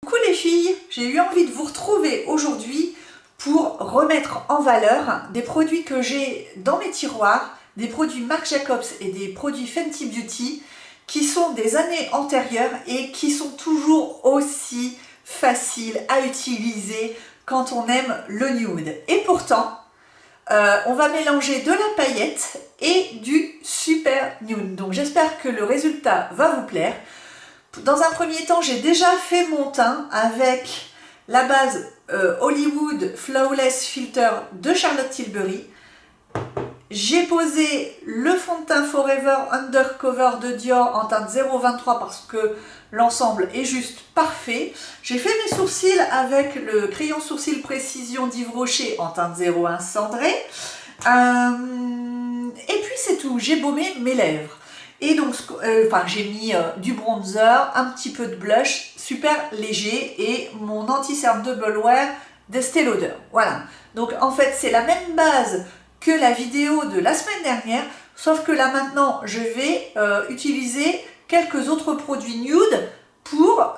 Coucou les filles, j'ai eu envie de vous retrouver aujourd'hui pour remettre en valeur des produits que j'ai dans mes tiroirs, des produits Marc Jacobs et des produits Fenty Beauty qui sont des années antérieures et qui sont toujours aussi faciles à utiliser quand on aime le nude. Et pourtant, on va mélanger de la paillette et du super nude. Donc j'espère que le résultat va vous plaire. Dans un premier temps, j'ai déjà fait mon teint avec la base Hollywood Flawless Filter de Charlotte Tilbury. J'ai posé le fond de teint Forever Undercover de Dior en teinte 0,23 parce que l'ensemble est juste parfait. J'ai fait mes sourcils avec le crayon sourcil Précision d'Yves Rocher en teinte 0,1 cendré. Et puis c'est tout, j'ai baumé mes lèvres. Et donc, j'ai mis du bronzer, un petit peu de blush, super léger, et mon anti-cerne Double Wear d'Estée Lauder. Voilà. Donc, en fait, c'est la même base que la vidéo de la semaine dernière, sauf que là, maintenant, je vais utiliser quelques autres produits nude pour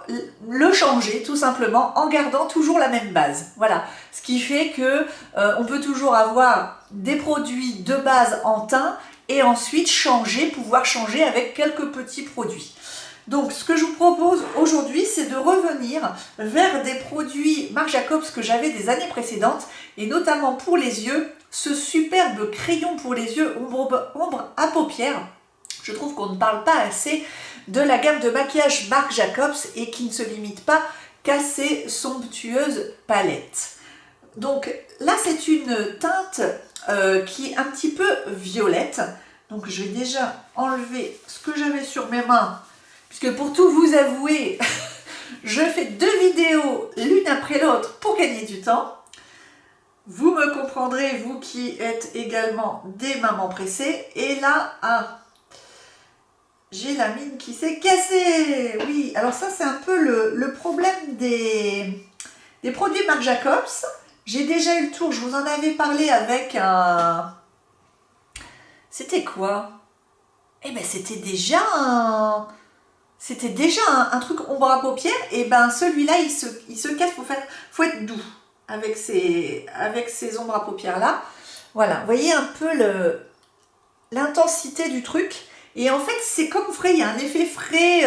le changer, tout simplement, en gardant toujours la même base. Voilà. Ce qui fait que on peut toujours avoir des produits de base en teint, et ensuite pouvoir changer avec quelques petits produits. Donc ce que je vous propose aujourd'hui, c'est de revenir vers des produits Marc Jacobs que j'avais des années précédentes, et notamment pour les yeux, ce superbe crayon pour les yeux ombre à paupières. Je trouve qu'on ne parle pas assez de la gamme de maquillage Marc Jacobs et qui ne se limite pas qu'à ces somptueuses palettes. Donc là, c'est une teinte qui est un petit peu violette. Donc je vais déjà enlever ce que j'avais sur mes mains, puisque pour tout vous avouer, je fais 2 vidéos l'une après l'autre pour gagner du temps. Vous me comprendrez, vous qui êtes également des mamans pressées. Et là, j'ai la mine qui s'est cassée. Oui, alors ça c'est un peu le problème des produits Marc Jacobs. J'ai déjà eu le tour, je vous en avais parlé avec un... C'était quoi? Eh ben c'était déjà un truc ombre à paupières. Et ben celui-là il se casse, faut être doux avec ces ombres à paupières là. Voilà, vous voyez un peu l'intensité du truc. Et en fait c'est comme frais, il y a un effet frais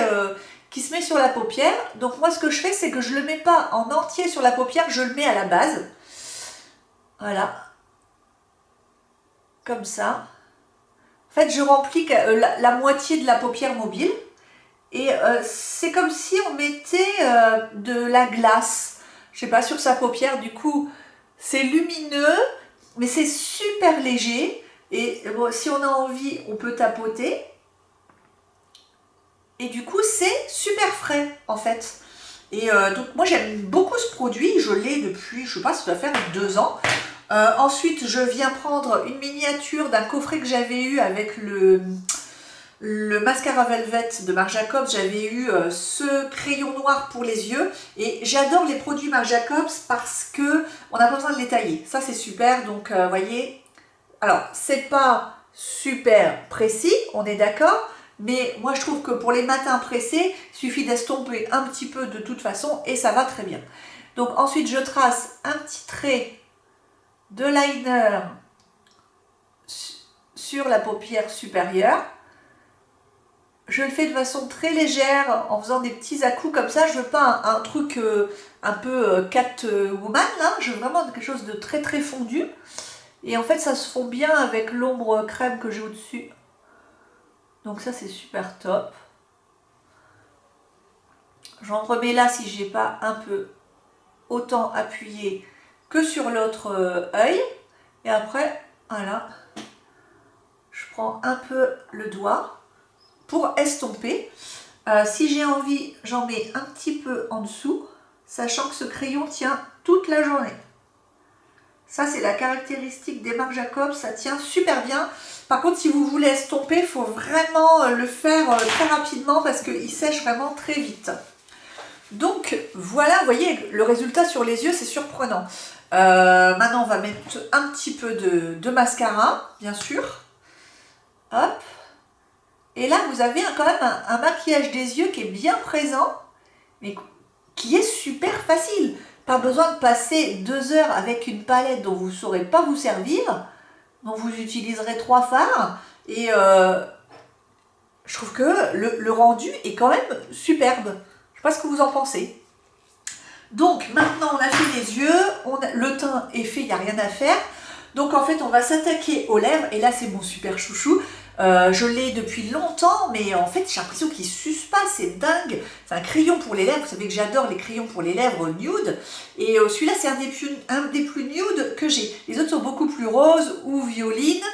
qui se met sur la paupière. Donc moi ce que je fais, c'est que je le mets pas en entier sur la paupière, je le mets à la base. Voilà. Comme ça. En fait, je remplis la moitié de la paupière mobile. Et c'est comme si on mettait de la glace, je sais pas, sur sa paupière. Du coup, c'est lumineux, mais c'est super léger. Et bon, si on a envie, on peut tapoter. Et du coup, c'est super frais, en fait. Et donc, moi, j'aime beaucoup ce produit. Je l'ai depuis, je sais pas, ça doit faire 2 ans. Ensuite, je viens prendre une miniature d'un coffret que j'avais eu avec le mascara Velvet de Marc Jacobs. J'avais eu ce crayon noir pour les yeux. Et j'adore les produits Marc Jacobs parce que on n'a pas besoin de les tailler. Ça, c'est super. Donc, vous voyez, alors, c'est pas super précis, on est d'accord. Mais moi, je trouve que pour les matins pressés, il suffit d'estomper un petit peu de toute façon et ça va très bien. Donc, ensuite, je trace un petit trait de liner sur la paupière supérieure. Je le fais de façon très légère en faisant des petits à-coups comme ça. Je veux pas un truc un peu Catwoman là. Je veux vraiment quelque chose de très très fondu. Et en fait ça se fond bien avec l'ombre crème que j'ai au-dessus. Donc ça c'est super top. J'en remets là si j'ai pas un peu autant appuyé que sur l'autre œil. Et après, voilà, je prends un peu le doigt pour estomper. Si j'ai envie, j'en mets un petit peu en dessous, sachant que ce crayon tient toute la journée. Ça, c'est la caractéristique des Marc Jacobs, ça tient super bien. Par contre, si vous voulez estomper, il faut vraiment le faire très rapidement parce qu'il sèche vraiment très vite. Donc voilà, vous voyez, le résultat sur les yeux, c'est surprenant. Maintenant, on va mettre un petit peu de mascara, bien sûr. Hop. Et là, vous avez quand même un maquillage des yeux qui est bien présent, mais qui est facile. Pas besoin de passer 2 heures avec une palette dont vous ne saurez pas vous servir, dont vous utiliserez 3 fards. Et je trouve que le rendu est quand même superbe. Je ne sais pas ce que vous en pensez. Donc maintenant on a fait les yeux, le teint est fait, il n'y a rien à faire. Donc en fait on va s'attaquer aux lèvres et là c'est mon super chouchou. Je l'ai depuis longtemps mais en fait j'ai l'impression qu'il ne suce pas, c'est dingue. C'est un crayon pour les lèvres, vous savez que j'adore les crayons pour les lèvres nude. Et celui-là c'est un des plus nude que j'ai. Les autres sont beaucoup plus roses ou violines.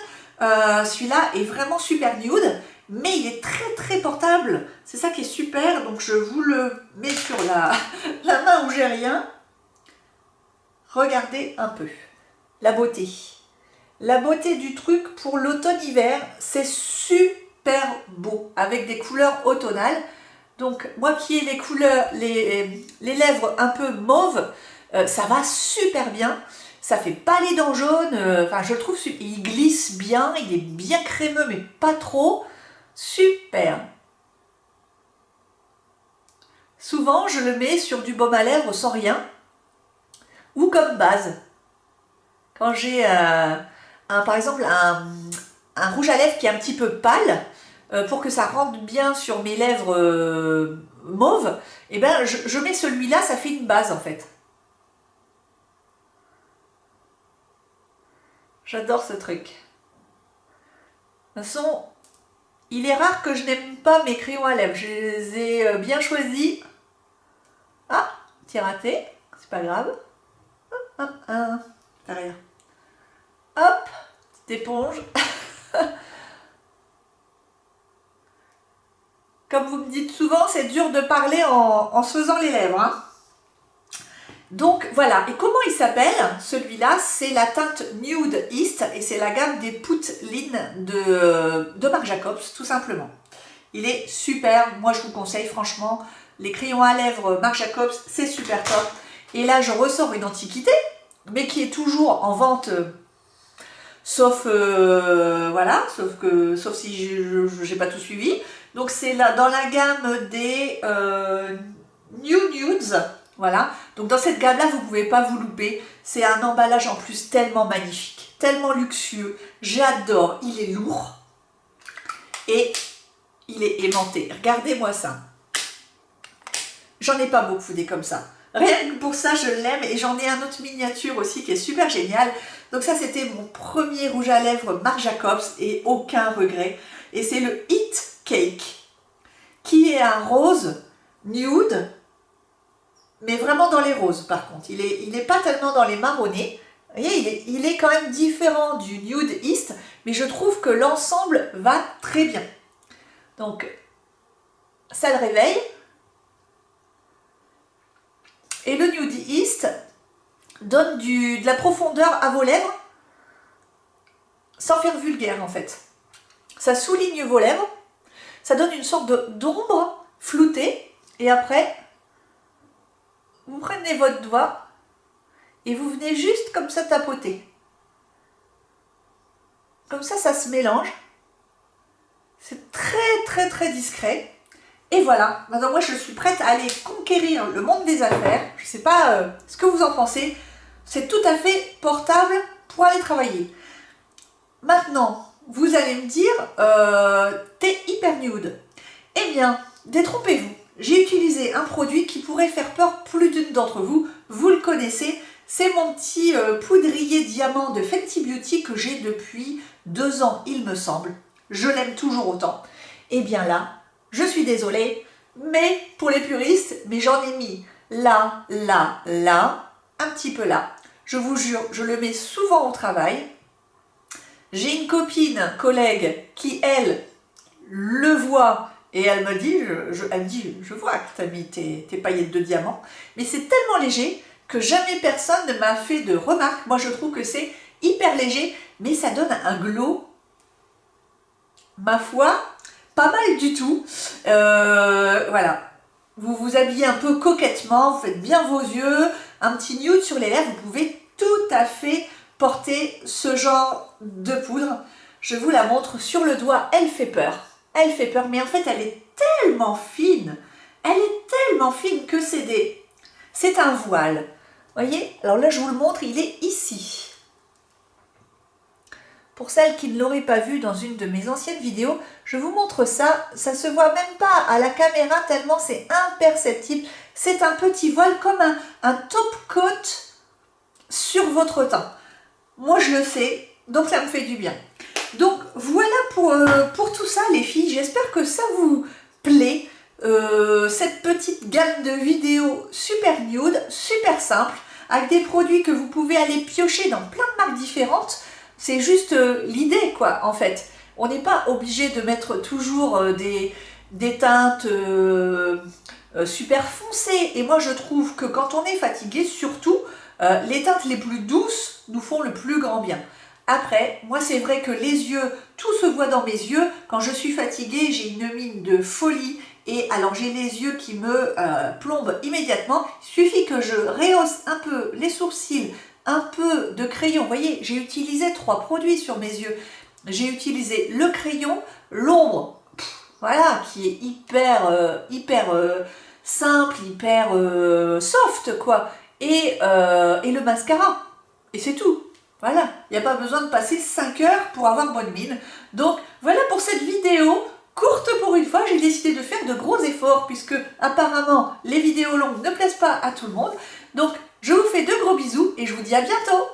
Celui-là est vraiment super nude. Mais il est très très portable, c'est ça qui est super, donc je vous le mets sur la main où j'ai rien. Regardez un peu, la beauté. La beauté du truc pour l'automne-hiver, c'est super beau, avec des couleurs automnales. Donc moi qui ai les lèvres un peu mauves, ça va super bien. Ça fait pas les dents jaunes, enfin je le trouve, il glisse bien, il est bien crémeux mais pas trop. Super. Souvent, je le mets sur du baume à lèvres sans rien ou comme base. Quand j'ai par exemple un rouge à lèvres qui est un petit peu pâle, pour que ça rentre bien sur mes lèvres mauves, et ben je mets celui-là, ça fait une base en fait. J'adore ce truc. De toute façon, il est rare que je n'aime pas mes crayons à lèvres. Je les ai bien choisis. Ah, petit raté. C'est pas grave. Hop, hop, derrière. Hop, petite éponge. Comme vous me dites souvent, c'est dur de parler en se faisant les lèvres. Hein. Donc voilà, et comment il s'appelle? Celui-là, c'est la teinte Nude East et c'est la gamme des Put-Lin de Marc Jacobs, tout simplement. Il est super, moi je vous conseille franchement, les crayons à lèvres Marc Jacobs, c'est super top. Et là, je ressors une antiquité, mais qui est toujours en vente, sauf voilà, sauf si je n'ai pas tout suivi. Donc c'est là dans la gamme des New Nudes. Voilà, donc dans cette gamme-là, vous ne pouvez pas vous louper. C'est un emballage en plus tellement magnifique, tellement luxueux. J'adore, il est lourd et il est aimanté. Regardez-moi ça. J'en ai pas beaucoup des comme ça. Rien que pour ça, je l'aime et j'en ai un autre miniature aussi qui est super génial. Donc ça, c'était mon premier rouge à lèvres Marc Jacobs et aucun regret. Et c'est le Hit Cake qui est un rose nude. Mais vraiment dans les roses par contre, il est pas tellement dans les marronnés. Vous voyez, il est quand même différent du Nude East, mais je trouve que l'ensemble va très bien. Donc, ça le réveille. Et le Nude East donne de la profondeur à vos lèvres, sans faire vulgaire en fait. Ça souligne vos lèvres, ça donne une sorte d'ombre floutée, et après... vous prenez votre doigt et vous venez juste comme ça tapoter. Comme ça se mélange. C'est très très très discret. Et voilà, maintenant moi je suis prête à aller conquérir le monde des affaires. Je ne sais pas ce que vous en pensez. C'est tout à fait portable pour aller travailler. Maintenant, vous allez me dire, t'es hyper nude. Eh bien, détrompez-vous. J'ai utilisé un produit qui pourrait faire peur plus d'une d'entre vous. Vous le connaissez, c'est mon petit poudrier diamant de Fenty Beauty que j'ai depuis 2 ans, il me semble. Je l'aime toujours autant. Et bien là, je suis désolée, mais pour les puristes, mais j'en ai mis là, là, là, un petit peu là. Je vous jure, je le mets souvent au travail. J'ai une copine, collègue, qui elle, le voit. Et elle me dit, je vois que tu as mis tes paillettes de diamant, mais c'est tellement léger que jamais personne ne m'a fait de remarque. Moi, je trouve que c'est hyper léger, mais ça donne un glow, ma foi, pas mal du tout. Voilà, vous vous habillez un peu coquettement, vous faites bien vos yeux, un petit nude sur les lèvres, vous pouvez tout à fait porter ce genre de poudre. Je vous la montre sur le doigt, elle fait peur. Elle fait peur, mais en fait, elle est tellement fine. Elle est tellement fine que c'est c'est un voile. Voyez? Alors là, je vous le montre, il est ici. Pour celles qui ne l'auraient pas vu dans une de mes anciennes vidéos, je vous montre ça. Ça se voit même pas à la caméra tellement c'est imperceptible. C'est un petit voile comme un top coat sur votre teint. Moi, je le fais, donc ça me fait du bien. Donc voilà pour tout ça les filles, j'espère que ça vous plaît, cette petite gamme de vidéos super nude, super simple, avec des produits que vous pouvez aller piocher dans plein de marques différentes. C'est juste l'idée quoi en fait. On n'est pas obligé de mettre toujours des teintes super foncées, et moi je trouve que quand on est fatigué, surtout, les teintes les plus douces nous font le plus grand bien. Après, moi c'est vrai que les yeux, tout se voit dans mes yeux. Quand je suis fatiguée, j'ai une mine de folie. Et alors j'ai les yeux qui me plombent immédiatement. Il suffit que je rehausse un peu les sourcils, un peu de crayon. Vous voyez, j'ai utilisé 3 produits sur mes yeux. J'ai utilisé le crayon, l'ombre, voilà, qui est hyper simple, hyper soft quoi. Et le mascara. Et c'est tout. Voilà, il n'y a pas besoin de passer 5 heures pour avoir bonne mine. Donc voilà pour cette vidéo, courte pour une fois. J'ai décidé de faire de gros efforts puisque apparemment les vidéos longues ne plaisent pas à tout le monde. Donc je vous fais de gros bisous et je vous dis à bientôt.